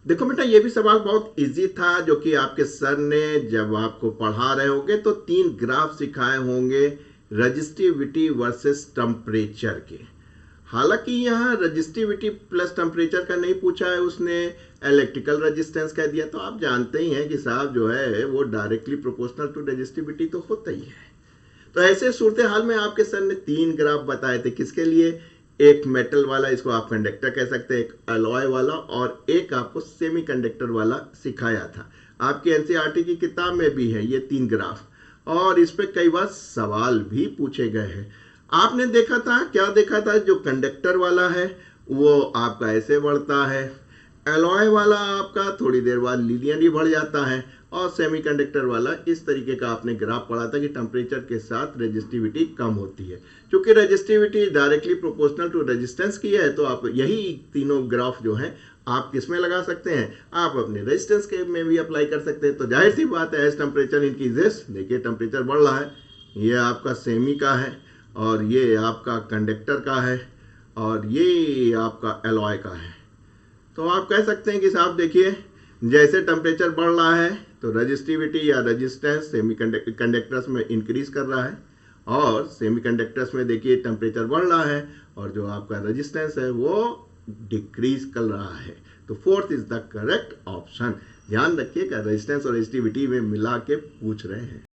देखो बेटा, ये भी सवाल बहुत इजी था जो कि आपके सर ने जब आपको पढ़ा रहे होंगे तो 3 ग्राफ सिखाए होंगे रजिस्टिविटी वर्सेस टेम्परेचर के। हालांकि यहाँ रजिस्टिविटी प्लस टेम्परेचर का नहीं पूछा है उसने, इलेक्ट्रिकल रेजिस्टेंस कह दिया। तो आप जानते ही हैं कि साहब जो है वो डायरेक्टली प्रोपोर्शनल टू रजिस्टिविटी तो होता ही है। तो ऐसे सूरत हाल में आपके सर ने 3 ग्राफ बताए थे, किसके लिए? एक मेटल वाला, इसको आप कंडक्टर कह सकते हैं, एक अलॉय वाला, और एक आपको सेमी कंडक्टर वाला सिखाया था। आपकी एनसीईआरटी की किताब में भी है ये 3 ग्राफ, और इस पे कई बार सवाल भी पूछे गए हैं। आपने देखा था, क्या देखा था? जो कंडक्टर वाला है वो आपका ऐसे बढ़ता है, एलॉय वाला आपका थोड़ी देर बाद लीनियरली बढ़ जाता है, और सेमीकंडक्टर वाला इस तरीके का आपने ग्राफ पढ़ा था कि टेम्परेचर के साथ रेजिस्टिविटी कम होती है। क्योंकि resistivity directly proportional to resistance की है, तो आप यही तीनों ग्राफ जो हैं आप किस में लगा सकते हैं? आप अपने रेजिस्टेंस के में भी अप्लाई कर सकते हैं। तो जाहिर सी बात है, एज टेम्परेचर इंक्रीजेस, देखिए टेम्परेचर बढ़ रहा है, ये आपका सेमी का है, और ये आपका कंडक्टर का है, और ये आपका एलॉय का है। तो आप कह सकते हैं कि साहब देखिए, जैसे टेम्परेचर बढ़ रहा है तो रजिस्टिविटी या रेजिस्टेंस सेमी कंडक्टर्स में इंक्रीज कर रहा है, और सेमी कंडक्टर्स में देखिए टेम्परेचर बढ़ रहा है और जो आपका रेजिस्टेंस है वो डिक्रीज कर रहा है। तो fourth is the correct option. ध्यान रखिएगा, रेजिस्टेंस और रेजिस्टिविटी में मिला के पूछ रहे हैं।